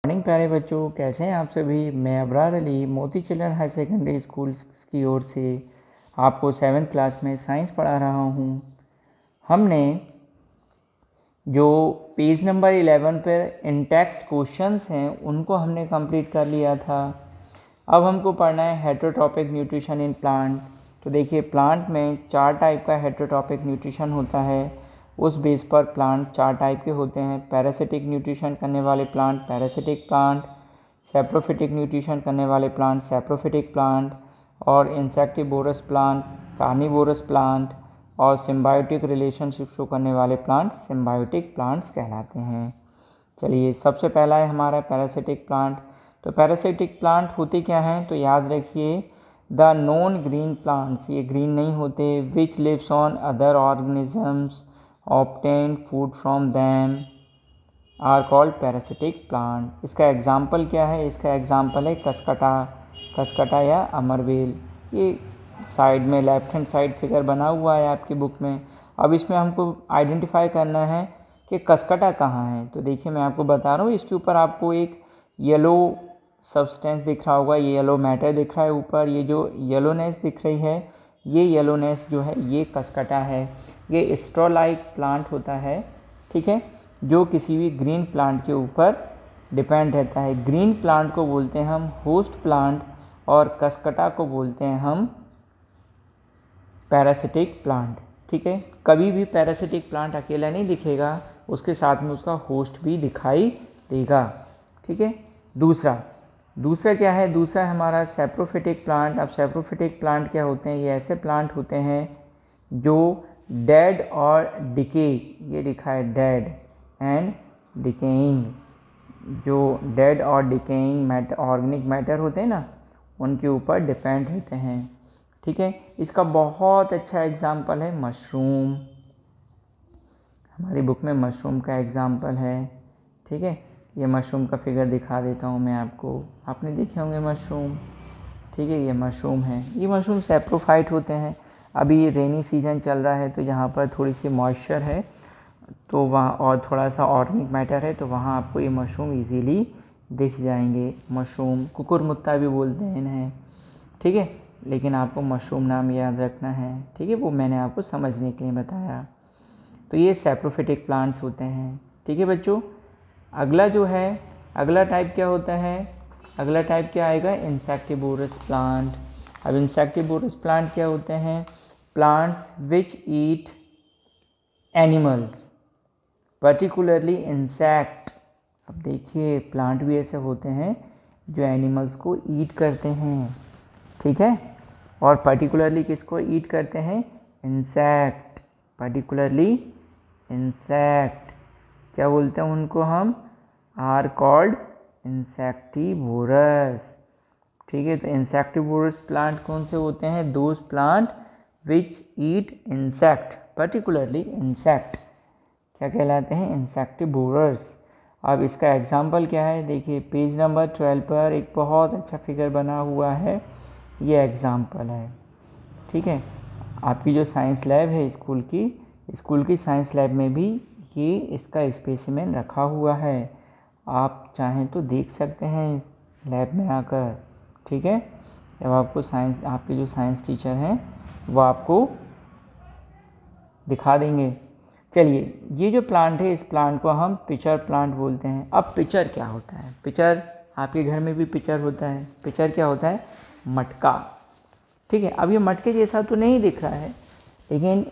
Morning प्यारे बच्चों, कैसे हैं आप सभी। मैं अबरार अली मोती चिल्ड्रन हाई सेकेंडरी स्कूल की ओर से आपको 7th क्लास में साइंस पढ़ा रहा हूं। हमने जो पेज नंबर 11 पर इन टेक्स्ट क्वेश्चंस हैं उनको हमने कंप्लीट कर लिया था। अब हमको पढ़ना है हेटेरोट्रॉपिक न्यूट्रिशन इन प्लांट। तो देखिए, प्लांट में 4 टाइप का हेटेरोट्रॉपिक न्यूट्रिशन होता है। उस बेस पर प्लांट 4 टाइप के होते हैं। पैरासिटिक न्यूट्रिशन करने वाले plant parasitic plant, saprophytic nutrition करने वाले प्लांट सैप्रोफिटिक प्लांट, और इंसेक्टिवोरस प्लांट कार्निवोरस प्लांट, और सिम्बायोटिक रिलेशनशिप शो करने वाले प्लांट सिम्बायोटिक प्लांट्स कहलाते हैं। चलिए, सबसे पहला है हमारा पैरासिटिक प्लांट। तो पैरासिटिक प्लांट होते क्या हैं, तो याद रखिए, द नॉन ग्रीन प्लांट्स, ये ग्रीन नहीं होते, which lives on other organisms obtain food from them are called parasitic plant. इसका एग्जाम्पल क्या है, इसका एग्जाम्पल है कसकटा या अमरवेल। ये साइड में लेफ्ट हैंड साइड फिगर बना हुआ है आपकी बुक में। अब इसमें हमको आइडेंटिफाई करना है कि कसकटा कहाँ है। तो देखिए, मैं आपको बता रहा हूँ, इसके ऊपर आपको एक येलो सब्सटेंस दिख रहा होगा, ये येलो मैटर दिख रहा है ऊपर। ये जो येलोनेस दिख रही है, ये येलोनेस जो है ये कसकटा है। ये स्ट्रॉ लाइक प्लांट होता है, ठीक है, जो किसी भी ग्रीन प्लांट के ऊपर डिपेंड रहता है। ग्रीन प्लांट को बोलते हैं हम होस्ट प्लांट, और कसकटा को बोलते हैं हम पैरासिटिक प्लांट। ठीक है, कभी भी पैरासिटिक प्लांट अकेला नहीं दिखेगा, उसके साथ में उसका होस्ट भी दिखाई देगा। ठीक है, दूसरा क्या है, दूसरा है हमारा सैप्रोफिटिक प्लांट। अब सैप्रोफिटिक प्लांट क्या होते हैं, ये ऐसे प्लांट होते हैं जो डेड और डिके, ये लिखा है डेड एंड डिकेइंग, जो डेड और डिकेइंग ऑर्गेनिक मैटर होते हैं ना, उनके ऊपर डिपेंड रहते हैं। ठीक है, इसका बहुत अच्छा एग्जाम्पल है मशरूम। हमारी बुक में मशरूम का एग्जाम्पल है। ठीक है, ये मशरूम का फिगर दिखा देता हूँ मैं आपको, आपने देखे होंगे मशरूम। ठीक है, ये मशरूम है, ये मशरूम सैप्रोफाइट होते हैं। अभी रेनी सीजन चल रहा है, तो यहाँ पर थोड़ी सी मॉइस्चर है, तो वहाँ और थोड़ा सा ऑर्गेनिक मैटर है, तो वहाँ आपको ये मशरूम इजीली दिख जाएंगे। मशरूम कुकुरमुत्ता भी बोलते हैं इन्हें। ठीक है, लेकिन आपको मशरूम नाम याद रखना है। ठीक है, वो मैंने आपको समझने के लिए बताया। तो ये सैप्रोफिटिक प्लांट्स होते हैं। ठीक है बच्चों, अगला टाइप क्या होता है, अगला टाइप क्या आएगा, इंसेक्टिवोरस प्लांट। अब इंसेक्टिवोरस प्लांट क्या होते हैं, plants which eat animals particularly insect. अब देखिए, प्लांट भी ऐसे होते हैं जो एनिमल्स को ईट करते हैं। ठीक है, और पर्टिकुलरली किसको ईट करते हैं, इंसेक्ट, पर्टिकुलरली इंसेक्ट। क्या बोलते हैं उनको हम, आर कॉल्ड इंसेक्टिवोरस। ठीक है, तो इंसेक्टिवोरस प्लांट कौन से होते हैं, those plant which eat insect, particularly insect, क्या कहलाते हैं, इंसेक्टिवोरस। अब इसका एग्जाम्पल क्या है, देखिए पेज नंबर 12 पर एक बहुत अच्छा फिगर बना हुआ है, ये एग्जाम्पल है। ठीक है, आपकी जो साइंस लैब है स्कूल की साइंस लैब में भी ये इसका स्पेसिमेन रखा हुआ है। आप चाहें तो देख सकते हैं इस लैब में आकर। ठीक है, जब आपके जो साइंस टीचर हैं वो आपको दिखा देंगे। चलिए, ये जो प्लांट है, इस प्लांट को हम पिचर प्लांट बोलते हैं। अब पिचर क्या होता है, पिचर आपके घर में भी पिचर होता है। पिचर क्या होता है, मटका। ठीक है, अब ये मटके जैसा तो नहीं दिख रहा है, लेकिन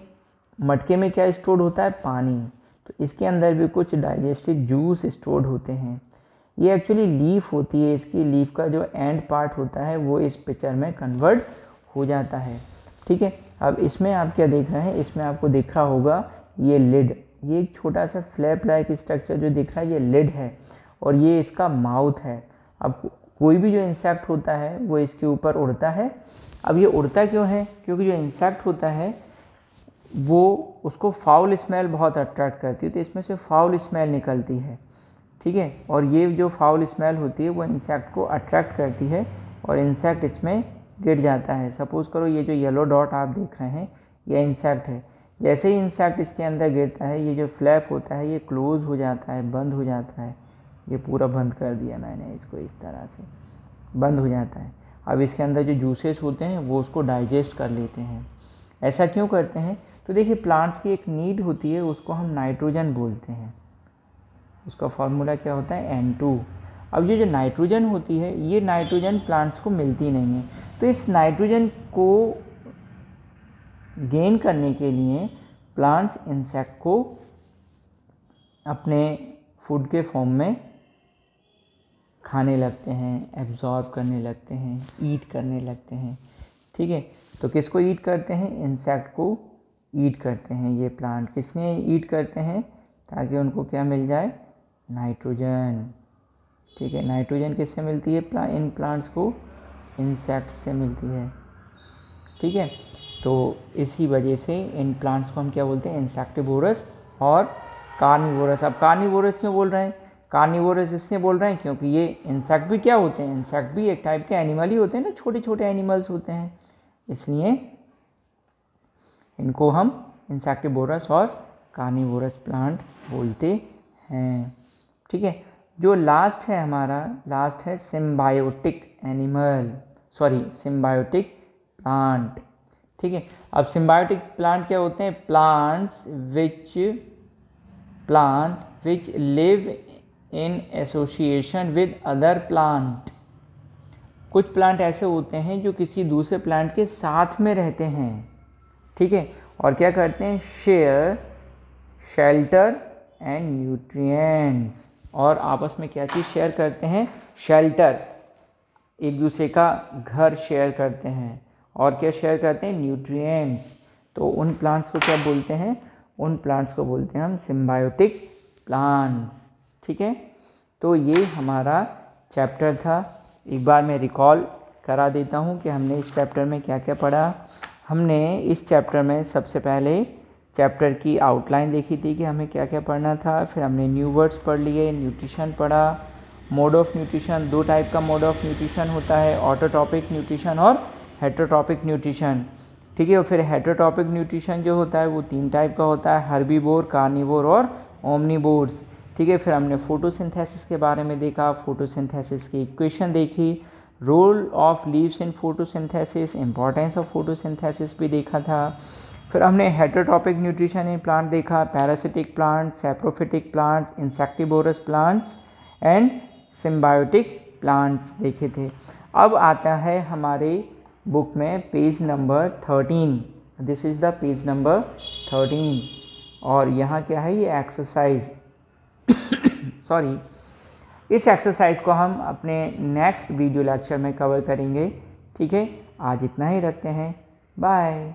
मटके में क्या स्टोर होता है, पानी। तो इसके अंदर भी कुछ डाइजेस्टिव जूस स्टोर होते हैं। ये एक्चुअली लीफ होती है, इसकी लीफ का जो एंड पार्ट होता है वो इस पिक्चर में कन्वर्ट हो जाता है। ठीक है, अब इसमें आप क्या देख रहे हैं, इसमें आपको दिख रहा होगा ये लिड, ये एक छोटा सा फ्लैप लाइक स्ट्रक्चर जो दिख रहा है, ये लिड है, और ये इसका माउथ है। अब कोई भी जो इंसेक्ट होता है वो इसके ऊपर उड़ता है। अब ये उड़ता क्यों है, क्योंकि जो इंसेक्ट होता है वो उसको फाउल स्मेल बहुत अट्रैक्ट करती है, तो इसमें से फाउल स्मेल निकलती है। ठीक है, और ये जो फाउल स्मेल होती है वो इंसेक्ट को अट्रैक्ट करती है, और इंसेक्ट इसमें गिर जाता है। सपोज़ करो ये जो येलो डॉट आप देख रहे हैं ये इंसेक्ट है। जैसे ही इंसेक्ट इसके अंदर गिरता है, ये जो फ्लैप होता है ये क्लोज हो जाता है, बंद हो जाता है। ये पूरा बंद कर दिया मैंने इसको, इस तरह से बंद हो जाता है। अब इसके अंदर जो जूसेस होते हैं वो उसको डाइजेस्ट कर लेते हैं। ऐसा क्यों करते हैं? तो देखिए प्लांट्स की एक नीड होती है, उसको हम नाइट्रोजन बोलते हैं। उसका फॉर्मूला क्या होता है? N2। अब ये जो नाइट्रोजन होती है, ये नाइट्रोजन प्लांट्स को मिलती नहीं है, तो इस नाइट्रोजन को गेन करने के लिए प्लांट्स इंसेक्ट को अपने फूड के फॉर्म में खाने लगते हैं, एब्जॉर्ब करने लगते हैं, ईट करने लगते हैं। ठीक है, तो किसको ईट करते हैं? इंसेक्ट को ईट करते हैं ये प्लांट। किसने ईट करते हैं? ताकि उनको क्या मिल जाए? नाइट्रोजन। ठीक है, नाइट्रोजन किससे मिलती है इन प्लांट्स को? इंसेक्ट से मिलती है। ठीक है, तो इसी वजह से इन प्लांट्स को हम क्या बोलते हैं? इंसेक्टिवोरस और कार्निवोरस। अब कार्निवोरस क्यों बोल रहे हैं? कार्निवोरस इसलिए बोल रहे हैं क्योंकि ये इंसेक्ट भी क्या होते हैं? इंसेक्ट भी एक टाइप के एनिमल ही होते हैं ना, छोटे छोटे एनिमल्स होते हैं, इसलिए इनको हम इंसेक्टिवोरस और कार्निवोरस प्लांट बोलते हैं। ठीक है, जो लास्ट है हमारा, लास्ट है symbiotic animal, sorry symbiotic plant. ठीक है, अब सिम्बायोटिक प्लांट क्या होते हैं? Plant which live in association with other plant. कुछ प्लांट ऐसे होते हैं जो किसी दूसरे प्लांट के साथ में रहते हैं। ठीक है, और क्या करते हैं? Share shelter and nutrients. और आपस में क्या चीज़ शेयर करते हैं? शेल्टर, एक दूसरे का घर शेयर करते हैं। और क्या शेयर करते हैं? न्यूट्रिएंट्स। तो उन प्लांट्स को क्या बोलते हैं? उन प्लांट्स को बोलते हैं हम सिम्बायोटिक प्लांट्स। ठीक है, तो ये हमारा चैप्टर था। एक बार मैं रिकॉल करा देता हूँ कि हमने इस चैप्टर में क्या क्या पढ़ा। हमने इस चैप्टर में सबसे पहले चैप्टर की आउटलाइन देखी थी कि हमें क्या क्या पढ़ना था। फिर हमने न्यू वर्ड्स पढ़ लिए, न्यूट्रिशन पढ़ा, मोड ऑफ न्यूट्रिशन, 2 टाइप का मोड ऑफ न्यूट्रिशन होता है, ऑटोट्रॉपिक न्यूट्रिशन और हेटेरोट्रॉपिक न्यूट्रिशन। ठीक है, और फिर हेटेरोट्रॉपिक न्यूट्रिशन जो होता है वो 3 टाइप का होता है, हर्बीवोर, कार्निवोर और ओमनीवोर्स। ठीक है, फिर हमने फोटोसिंथेसिस के बारे में देखा, फोटोसिंथेसिस की इक्वेशन देखी, role of leaves in photosynthesis, importance of photosynthesis भी देखा था। फिर हमने हेटेरोट्रॉपिक न्यूट्रिशन इन प्लांट देखा, parasitic plants, saprophytic plants, insectivorous plants and symbiotic plants देखे थे। अब आता है हमारे बुक में page number 13। This is the page number 13 और यहाँ क्या है? ये एक्सरसाइज सॉरी, इस एक्सरसाइज को हम अपने नेक्स्ट वीडियो लेक्चर में कवर करेंगे। ठीक है, आज इतना ही रखते हैं, बाय।